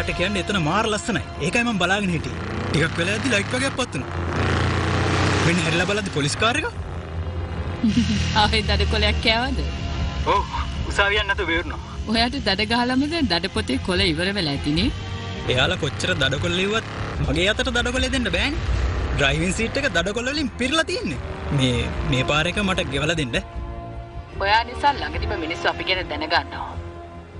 පාට කියන්නේ එතන මාර ලස්සනයි. ඒකයි මම බලාගෙන හිටියේ. ටිකක් වෙලාවදී ලයිට් වගේක් පත් වුණා. වෙන හැරිලා බලද්දි පොලිස් කාර් එක. ආයේ දඩකොලයක් කෑවද? ඔව් උසාවියක් නැතුව වෙරුණා. ඔයාට දඩ ගහලම දැන් දඩ පොතේ කොළ ඉවර වෙලා ඇතිනේ. එයාලා කොච්චර දඩකොල්ල ලිව්වත් මගේ අතට දඩකොල්ල දෙන්න බෑනේ. ඩ්‍රයිවිං සීට් එක දඩකොල්ල වලින් පිරලා තියෙන්නේ. මේ පාර එක මට ගෙවලා දෙන්න. ඔයා නිසා ළඟදිම මිනිස්සු අපි ගැන දැනගන්නවා.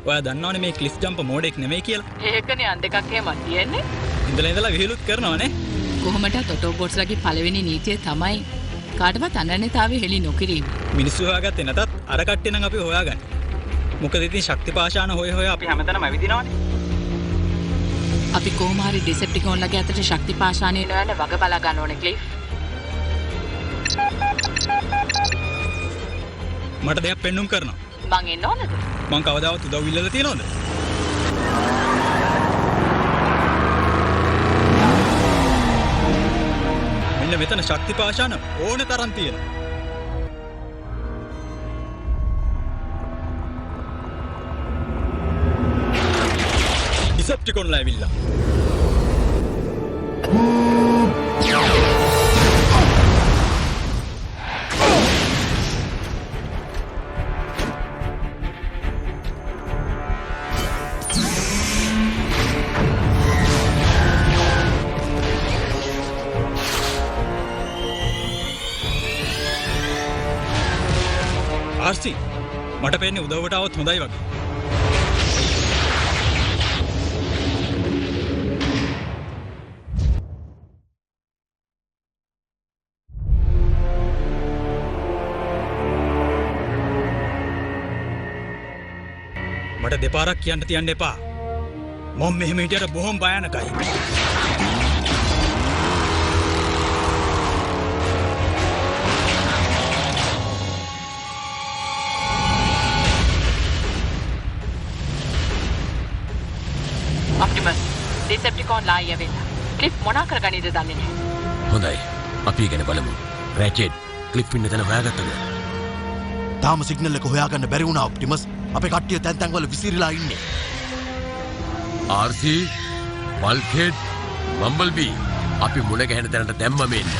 ඔයා දන්නවනේ මේ ක්ලිෆ් ජම්ප් මෝඩෙක් නෙමෙයි කියලා. ඒකනේ අන් දෙකක් එහෙම තියෙන්නේ. ඉඳලා විහිළුත් කරනවානේ. කොහොමදත් ඔටෝබෝට්ස්ලාගේ පළවෙනි නීතිය තමයි කාටවත් අනන්‍යතාවය හෙළි නොකිරීම. මිනිස්සු හොයාගත්තේ නැතත් අර කට්ටිය නම් අපි හොයාගන්න. මොකද ඉතින් ශක්ති පාෂාණ හොය අපි හැමතැනම ඇවිදිනවනේ. අපි කොහොම හරි ඩිසෙප්ටිකෝන්ලගේ අතට ශක්ති පාෂාණය නොයන්න වග බලා ගන්න ඕනේ ක්ලිෆ්. මට දෙයක් පෙන්නුම් කරනවා. මං එන්න ඕනද? මං කවදාවත් උදව් ඉල්ලලා තියනවද? මෙන්න මෙතන ශක්ති පාෂාණ ඕනේ තරම් තියෙනවා. ඩිසෙප්ටිකෝන්ලා ඇවිල්ලා. ආර්සි මට පේන්නේ උදව්වට આવොත් හොඳයි වගේ. මට දෙපාරක් කියන්න තියන්න එපා. මම මෙහෙම හිටියට බොහොම භයානකයි. ඔප්ටිමස් ඩිසෙප්ටිකෝන් ලායි ඇවිල්ලා. ක්ලිෆ් මොනා කරගන්නේද දන්නේ නැහැ. හොඳයි. අපි ඉගෙන බලමු. රැචෙට් ක්ලිෆ් ඉන්න තැන හොයාගත්තද? තාම සිග්නල් එක හොයාගන්න බැරි වුණා ඔප්ටිමස්. අපේ කට්ටිය තැන් තැන් වල විසිරීලා ඉන්නේ. RC බල්කෙඩ් මම්බල්බී අපි මුණ ගැහෙන තැනට දැම්මම එන්න.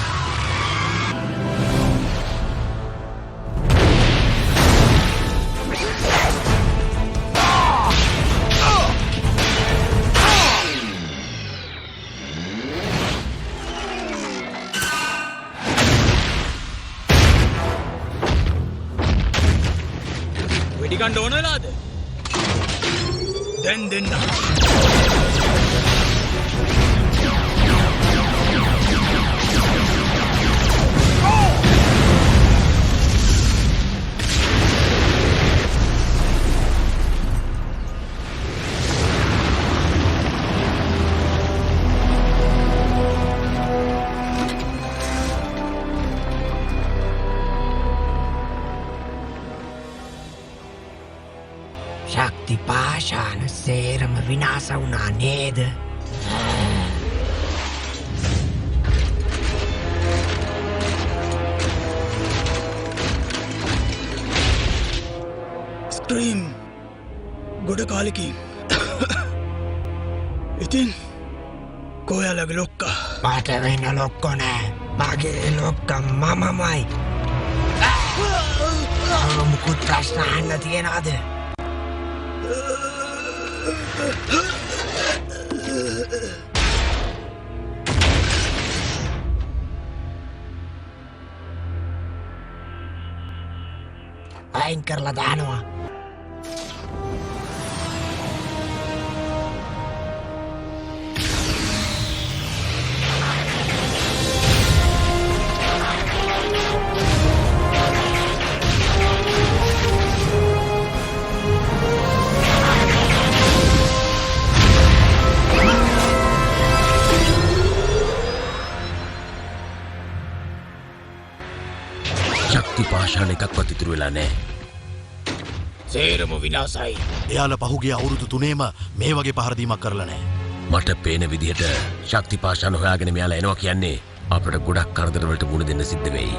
වෙඩි ගන්න ඕන වෙලාද? දැන් දෙන්න. ශක්ති පාෂාණ සේරම විනාශ වුණා නේද? ස්ක්‍රීම් ගොඩ කාලෙකින්. ඉතින් කොයාලගේ ලොක්කා? මට වෙන ලොක්කෝ නෑ. මගේ ලොක්කා මමමයි. මුකුත් ප්‍රශ්න අහන්න තියනවද? අයින් කරලා දානවා. ශක්ති පාෂාණ එකක්වත් ඉතුරු වෙලා නැහැ. සේරම විනාශයි. එයාලා පහුගිය අවුරුදු 3ෙම මේ වගේ පහර දීමක් කරලා නැහැ. මට පේන විදිහට ශක්ති පාෂාණ හොයාගෙන මෙයාලා එනවා කියන්නේ අපිට ගොඩක් කරදර වලට මුහුණ දෙන්න සිද්ධ වෙයි.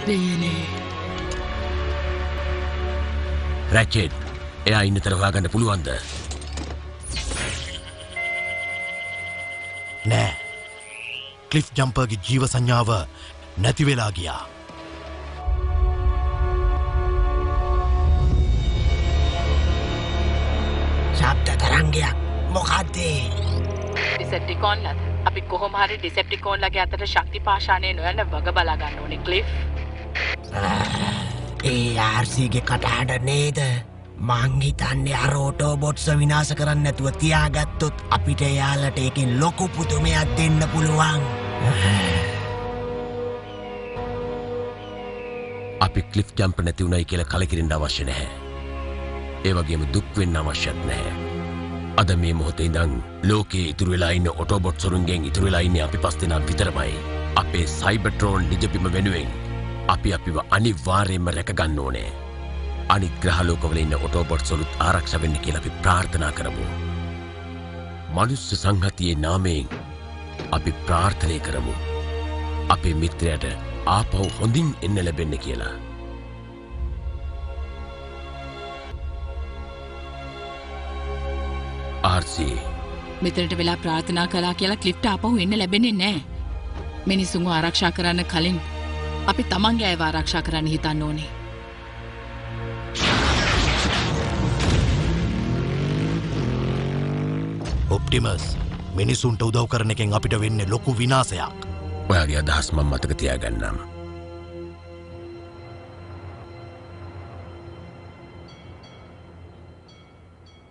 දෙයනේ. රැචෙට් එයා ඉන්න තැන හොයාගන්න පුළුවන්ද? නෑ. ක්ලිෆ් ජම්පර්ගේ ජීව සංඥාව නැති වෙලා ගියා. ශබ්ද තරංගයක් මොකක්දේ? ඩිසෙප්ටිකෝන්ලද? අපි කොහොම හරි ඩිසෙප්ටිකෝන්ලගේ අතට ශක්ති පාෂාණය නොයන්න වග බලා ගන්න ඕනේ ක්ලිෆ්. ඒ ආර්සිගේ කටහඬ නේද? මං හිතන්නේ අර ඔටෝබොට්ස් විනාශ කරන්න නැතුව තියාගත්තොත් අපිට එයාලට ඒකෙන් ලොකු පුදුමයක් දෙන්න පුළුවන්. අපි ක්ලිෆ් ජම්ප් නැති උනායි කියලා කලකිරෙන්න අවශ්‍ය නැහැ. ඒ වගේම දුක් වෙන්න අවශ්‍යත් නැහැ. අද මේ මොහොතේ ඉඳන් ලෝකයේ ඉතුරු වෙලා ඉන්න ඔටෝබොට් සොරුන්ගෙන් ඉතුරු වෙලා ඉන්නේ අපි පස් දෙනා විතරමයි. අපේ සයිබර්ට්‍රෝන් නිජබිම වෙනුවෙන් අපි අපිව අනිවාර්යයෙන්ම රැක ගන්න ඕනේ. අනිත් ග්‍රහලෝකවල ඉන්න ඔටෝබොට් සොරුත් ආරක්ෂා වෙන්න කියලා අපි ප්‍රාර්ථනා කරමු. මනුස්ස සංහතියේ නාමයෙන් අපි ප්‍රාර්ථනා කරමු. අපේ මිත්‍රයාට ආපහු හොඳින් එන්න ලැබෙන්න කියලා. ආර්සි මෙතනට වෙලා ප්‍රාර්ථනා කළා කියලා ක්ලිෆ්ට ආපහු එන්න ලැබෙන්නේ නැහැ. මිනිසුන්ව ආරක්ෂා කරන්න කලින් අපි තමන්ගේ අයව ආරක්ෂා කරන්න හිතන්න ඕනේ. ඔප්ටිමස් මිනිසුන්ට උදව් කරන එකෙන් අපිට වෙන්නේ ලොකු විනාශයක්. ඔයාගේ අදහස් මම මතක තියාගන්නම්.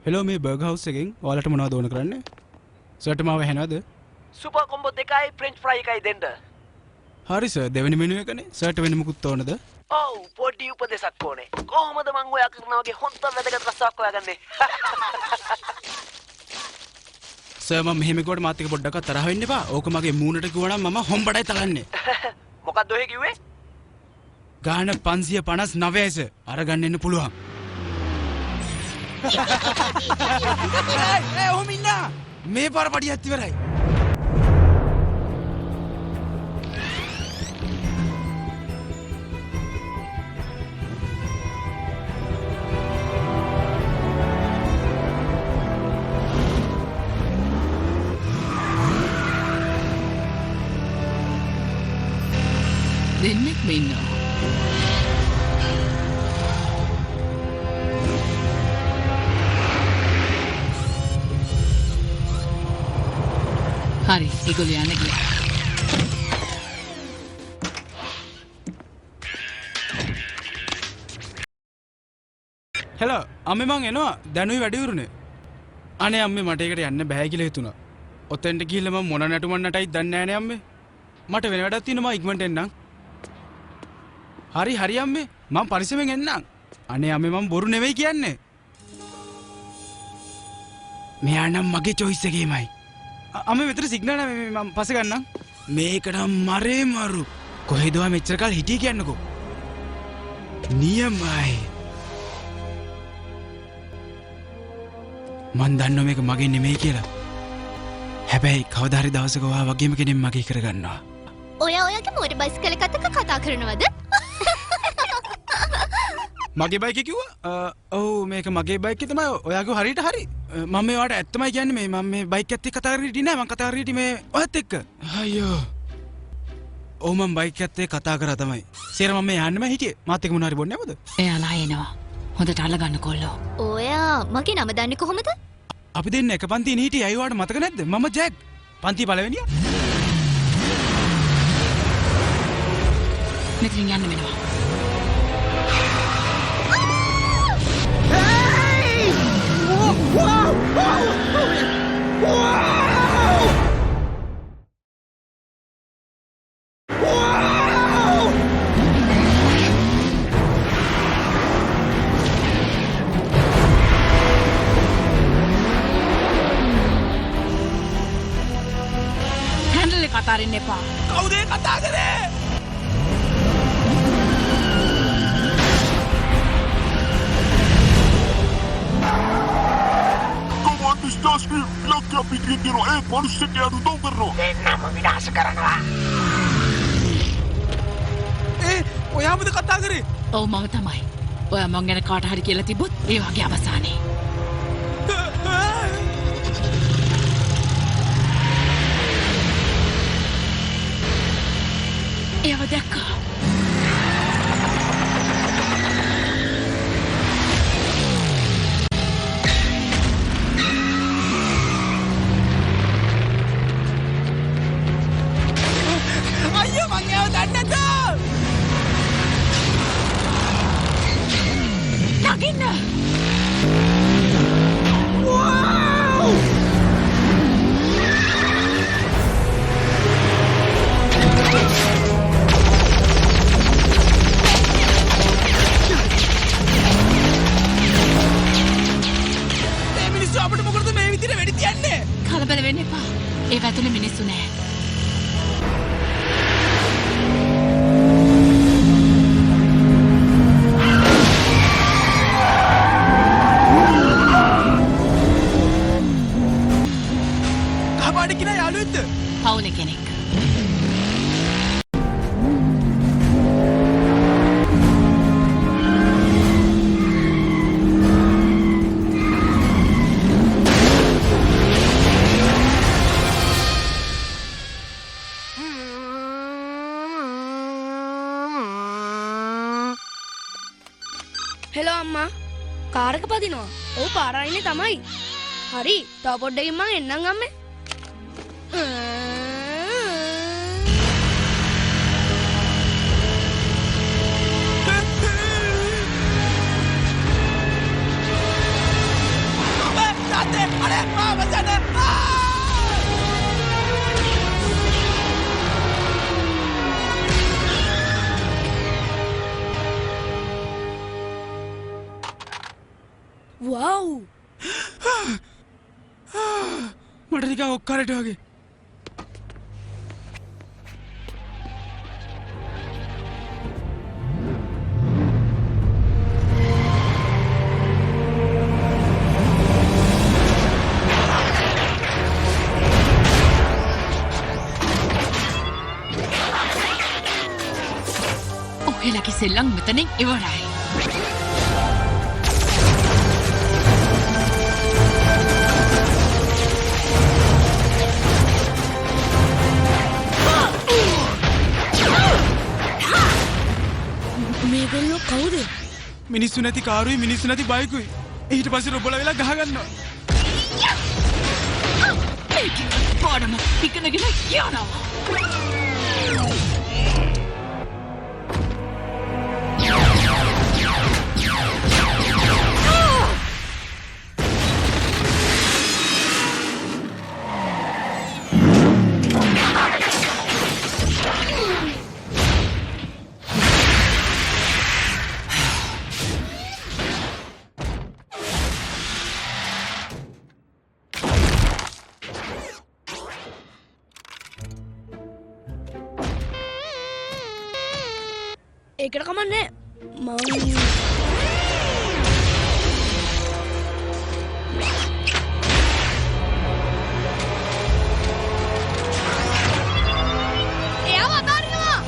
හෙලෝ මේ බර්ගර් හවුස් එකෙන් ඔයාලට මොනවද ඕන කරන්නේ? සර්ට් මාව ඇහෙනවද? සුපර් කොම්බෝ දෙකයි ෆ්‍රෙන්ච් ෆ්‍රයි එකයි දෙන්න. හරි සර් දෙවෙනි මෙනු එකනේ. සර්ට් වෙන මොකුත් ඕනද? ඔව් පොඩි උපදේශක් ඕනේ. කොහොමද මං ඔයා කරනා වගේ හොන්ත වැදගත් රසාවක් හොයාගන්නේ? සර් මම මෙහෙම කිව්වට මාත් එක පොඩ්ඩක් තරහ වෙන්න එපා. ඕක මගේ මූණට කිව්වනම් මම හොම්බඩයි තලන්නේ. මොකක්ද ඔය කිව්වේ? ගාන 559 සර්. අරගන්න එන්න පුළුවන්. ඒ ඔහොම ඉන්න. මේ පාර පඩියත් ඉවරයි. දෙන්නෙක් ඉන්නවා. හරි ඒගොල්ලෝ යන්න ගියා. හෙලෝ අම්මේ මං එනවා. දැනුයි වැඩිවරුනේ. අනේ අම්මේ මට ඒකට යන්න බෑ කියලා හිතුණා. ඔතෙන්ට ගිහිල්ලා මම මොන නටුමක් නටයි දන්නේ නෑනේ අම්මේ. මට වෙන වැඩක් තියෙනවා මම ඉක්මනට එන්නම්. හරි හරි අම්මේ මම පරිස්සමෙන් එන්නම්. අනේ අම්මේ මම බොරු නෙවෙයි කියන්නේ. මෙයා නම් මගේ choice එකේමයි. අම්මේ මෙතන සිග්නල් නැහැ මම පස්සේ ගන්නම්. මේක නම් මරේ මරු. කොහෙද ඔයා මෙච්චර කාල හිටියේ කියන්නකෝ. නියමයි. මන් දන්නවා මේක මගේ නෙමෙයි කියලා. හැබැයි කවදා හරි දවසක ඔයා වගේම කෙනෙක් මගේ කරගන්නවා. ඔයා ඔයාගේ මෝටර් බයිසිකල් එකත් එක්ක කතා කරනවද? මගේ බයික් එක කිව්වා? ඔව් මේක මගේ බයික් එක තමයි. ඔයාගේ හරියට හරි. මම මේ ඔයාට ඇත්තමයි කියන්නේ මේ මම මේ බයික් එකත් එක්ක කතා කරලා හිටියේ නෑ. මම කතා කරලා හිටියේ මේ ඔයත් එක්ක. අයියෝ. ඔව් මම බයික් එකත් එක්ක කතා කරා තමයි. සේර මම මේ යන්නෙම හිටියේ. මාත් එක්ක මොනවා හරි බොන්නේ නැවද? එයාලා එනවා. හොඳට අල්ලගන්න කොල්ලෝ. ඔයා මගේ නම දන්නේ කොහොමද? අපි දෙන්න එක පන්තියේ හිටියේ. අය ඔයාට මතක නැද්ද? මම ජැක්. පන්ති පළවෙනියා. මෙතනින් යන්න වෙනවා. හැන්ඩල් එක අතාරින්න එපා. කවුද ඒ කතා කරේ? දෙන්නම විනාශ කරනවා. ඔයා තාමද කතා කරේ? ඔව් මම තමයි. ඔයා මං ගැන කාට හරි කියලා තිබ්බොත් ඒ වගේ අවසානේ. ඒව දැක්කා. අයියෝ මං ඒව දන්නේ නැත. නගින්න. මේ මිනිස්සු අපිට මොකටද මේ විදිහට වෙඩි තියන්නේ? කලබල වෙන්න එපා. ඒ ඇතුලේ මිනිස්සු නෑ. කහපාට කියන යාළුවෙක්ද? පවුලේ කෙනෙක්. හෙලෝ අම්මා කාරක පදිනවා. ඔව් පාරයිනේ තමයි. හරි තව පොඩ්ඩකින් මං එන්නම් අම්මේ. තාත්තේ අනේ මාමසනේ. වව් මට නිකන් ඔක්කාරට වගේ. ඔහෙලගේ සෙල්ලම් මෙතනින් ඉවරයි. මේගොල්ලෝ කවුද? මිනිස්සු නැති කාරුයි මිනිස්සු නැති බයිකුයි. ඊට පස්සේ රොබල වෙලා ගහ ගන්නවා. පාඩම ඉගෙනගෙන යනවා. ඒකට කමන්නේ මං එයාව අතාරිනවා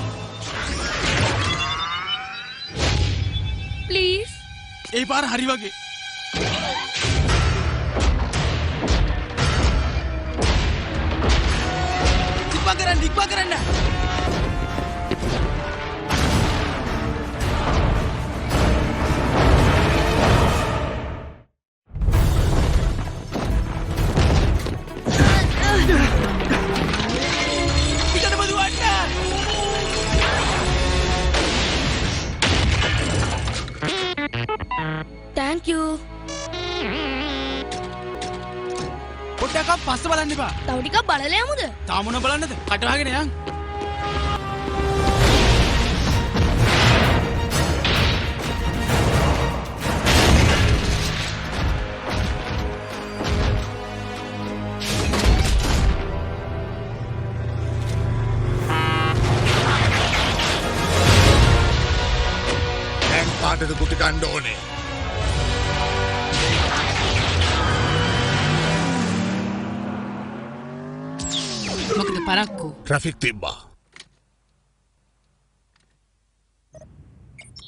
ප්ලීස්. ඒ පාර හරි වගේ. ඉක්මන් කරන්න. thank you. පොඩ්ඩක් පස්ස බලන්න එපා. තව ටිකක් බලලා යමුද? තාම මොන බලන්නද? කටවගෙන යන්. දැන් කාටද කුටි කන්න ඕනේ? මොකද පරක්කු ට්‍රැෆික් තිබ්බා.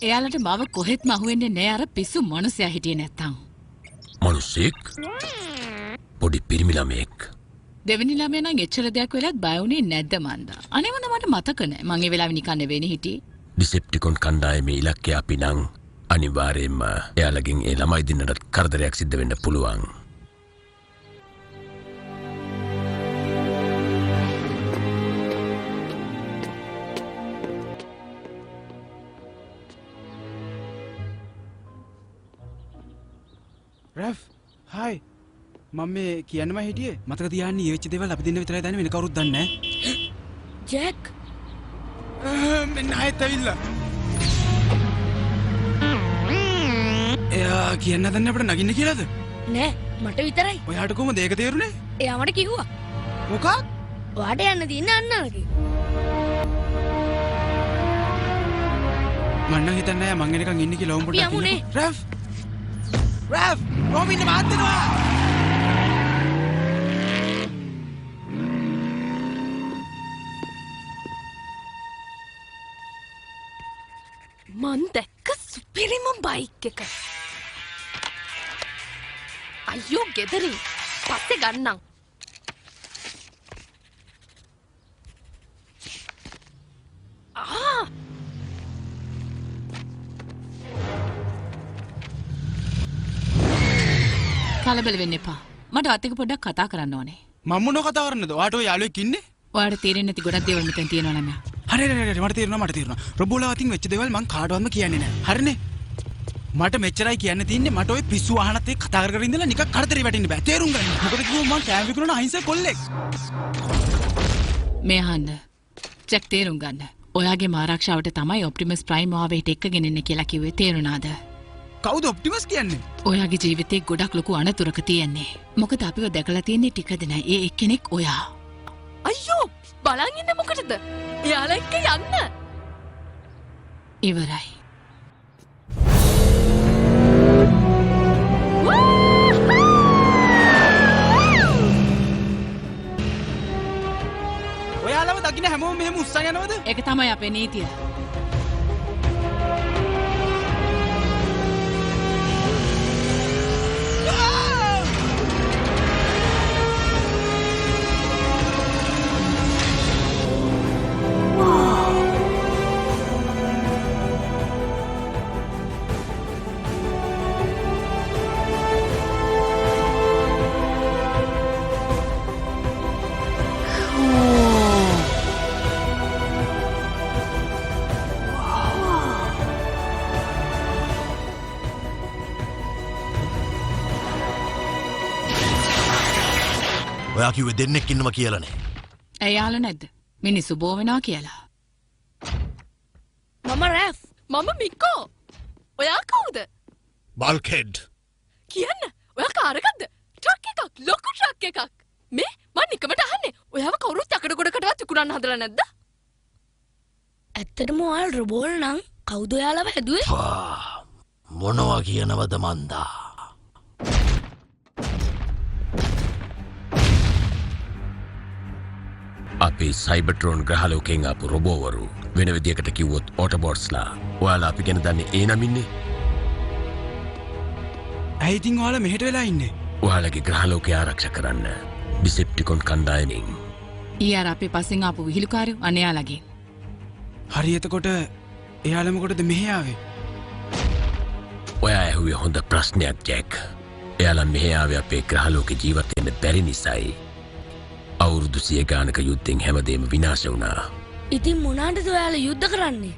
එයාලට මාව කොහෙත්ම අහුවෙන්නේ නෑ අර පිස්සු මනුස්සයා හිටියේ නැත්තම්. මනුස්සෙක්? පොඩි පිරිමි ළමයෙක්. දෙවෙනි ළමයා නම් එච්චර දෙයක් වෙලත් බය වුණේ නැද්ද මන්දා? අනේවන මට මතක නෑ. මං ඒ වෙලාවේ නිකන් නෙවෙයිනේ හිටියේ. ඩිසෙප්ටිකොන් කණ්ඩායමේ ඉලක්කය අපි නම් අනිවාර්යයෙන්ම එයාලගෙන් ඒ ළමයි දෙන්නට කරදරයක් සිද්ධ වෙන්න පුළුවන්. රැෆ් හයි මම මේ කියන්නම හිටියේ මතක තියාගන්න ඊවෙච්ච දේවල් අපි දෙන්න විතරයි දන්නේ වෙන කවුරුත් දන්නේ නැහැ. ජැක් මෙන්න ආයෙත් ඇවිල්ලා. එයා කියන්න දන්නේ අපිට නගින්න කියලාද? නෑ මට විතරයි. ඔයාට කොහොමද ඒක තේරුනේ? එයා මට කිව්වා. මොකක්? ඔයාට යන්න තියෙන අන්නලගේ. මම නම් හිතන්නේ නැහැ මං එනකන් ඉන්නේ කියලා උඹට. යමුනේ. රැෆ් රැෆ් රොමින් මාත් දෙනවා. මන් දැක්ක සුපිරිම බයික් එක. අයියෝ ගෙදරින් පස්සේ ගන්නම්. කලබල වෙන්න එපා. මට අත් එක පොඩ්ඩක් කතා කරන්න ඕනේ. මම මොනව කතා කරන්නද? ඔයාට ඔය යාළුවෙක් ඉන්නේ? ඔයාට තේරෙන්නේ නැති ගොඩක් දේවල් මෙතන තියෙනවා ළමයා. හරි මට තේරෙනවා. රොබෝලා අතින් වෙච්ච දේවල් මං කාටවත්ම කියන්නේ නැහැ. හරිනේ? මට මෙච්චරයි කියන්න තියෙන්නේ. මට ඔය පිස්සු වහනත් එක්ක කතා කර ඉඳලා නිකන් කරදරේ වැටෙන්න බෑ. තේරුම් ගන්න. මොකද කිව්වොත් මං කෑම විකුණන අහිංසක කොල්ලෙක්. මේ අහන්න. චෙක් තේරුම් ගන්න. ඔයාගේ ආරක්ෂාවට තමයි ඔප්ටිමස් ප්‍රයිම් ආවෙට එක්කගෙන ඉන්නේ කියලා කිව්වේ. තේරුණාද? කවුද ඔප්ටිමස් කියන්නේ? ඔයාගේ ජීවිතේ ගොඩක් ලොකු අනතුරක තියෙන්නේ. මොකද අපිව දැකලා තියෙන්නේ ටිකද නෑ. ඒ එක්කෙනෙක් ඔයා. අයියෝ බලන් ඉන්න මොකටද? එයාලා එක්ක යන්න. ඉවරයි. ඔයාලව දකින්න හැමෝම මෙහෙම උස්සන් යනවද? ඒක තමයි අපේ නීතිය. ඔයා කිව්වේ දෙන්නෙක් ඉන්නවා කියලානේ. එයාලා නැද්ද? මිනිස්සු බෝ වෙනවා කියලා. මම රැෆ්. මම මිකෝ. ඔයා කවුද? බල්කෙඩ්. කියන්න. ඔයා කාරකක්ද? ට්‍රක් එකක්. ලොකු ට්‍රක් එකක්. මේ මං නිකමට අහන්නේ. ඔයාව කවුරුත් යකඩ ගොඩකටවත් විකුණන්න හදලා නැද්ද? ඇත්තටම ඔයාලා රොබෝල් නම් කවුද ඔයාලව හැදුවේ? මොනවා කියනවද මන්දා? අපි සයිබර්ට්‍රෝන් ග්‍රහලෝකයෙන් ආපු රොබෝවරු. වෙන විදියකට කිව්වොත් ඕටෝබොට්ස්ලා. ඔයාලා අපි ගැන දන්නේ ඒ නමින්නේ? ඇයි ඉතින් ඔයාලා මෙහෙට වෙලා ඉන්නේ? ඔයාලගේ ග්‍රහලෝකය ආරක්ෂා කරන්න. ඩිසෙප්ටිකොන් කණ්ඩායමින්. ඊයර අපේ පස්සෙන් ආපු විහිළුකාරයෝ අනයාලගේ. හරි එතකොට එයාලා මොකටද මෙහෙ ආවේ? ඔයා ඇහුවේ හොඳ ප්‍රශ්නයක් ජැක්. එයාලා මෙහෙ ආවේ අපේ ග්‍රහලෝකේ ජීවත් වෙන්න බැරි නිසායි. අවුරුදු 100 ගානක යුද්ධෙන් හැමදේම විනාශ වුණා. ඉතින් මොනාටද ඔයාලා යුද්ධ කරන්නේ?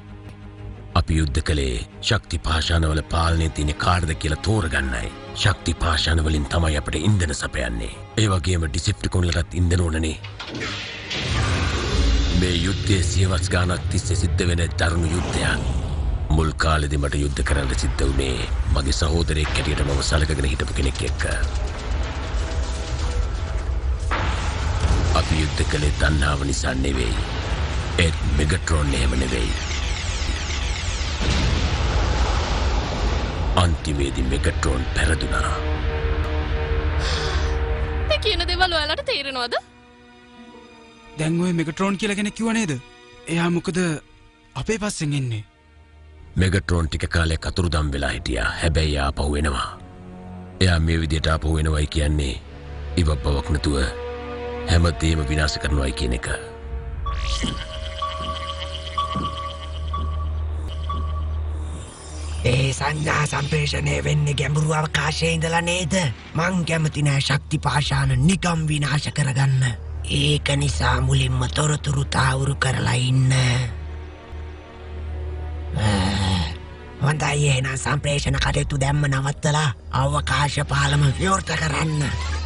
අපි යුද්ධ කළේ ශක්ති පාෂාණවල පාලනයේ තියෙන කාර්යද කියලා තෝරගන්නයි. ශක්ති පාෂාණ වලින් තමයි අපිට ඉන්ධන සපයන්නේ. ඒ වගේම ඩිසෙප්ටිකොන්ලටත් ඉන්ධන ඕනනේ. මේ යුද්ධයේ සියවස් ගානක් තිස්සේ සිද්ධ වෙන දරුණු යුද්ධයක්. මුල් කාලෙදි මට යුද්ධ කරන්න සිද්ධ වුණේ මගේ සහෝදරයෙක් හැටියට මම සලකගෙන හිටපු කෙනෙක් එක්ක. අපි යුද්ධ කළේ තණ්හාව නිසා නෙවෙයි. ඒත් මෙගට්‍රෝන් එහෙම නෙවෙයි. අන්තිමේදී මෙගට්‍රෝන් පෙරදුනා. මේ කියන දේවල් ඔයාලට තේරෙනවද? දැන් ඔය මෙගට්‍රෝන් කියලා කෙනෙක් කිව්ව නේද? එයා මොකද අපේ පස්සෙන් එන්නේ? මෙගට්‍රෝන් ටික කාලයක් අතුරුදම් වෙලා හිටියා. හැබැයි ආපහු එනවා. එයා මේ විදිහට ආපහු එනවයි කියන්නේ ඉවක් බවක් නැතුව හැමදේම විනාශ කරනවයි කියන එක. ඒ සංඥා සම්ප්‍රේෂණය වෙන්නේ ගැඹුරු අවකාශයේ ඉඳලා නේද? මං කැමති නෑ ශක්ති පාෂාණ නිකම් විනාශ කරගන්න. ඒක නිසා මුලින්ම තොරතුරු තාවුරු කරලා ඉන්න. හොඳයි එහෙනම් සම්ප්‍රේෂණ කටයුතු දැම්ම නවත්තලා අවකාශ පාලම විවෘත කරන්න.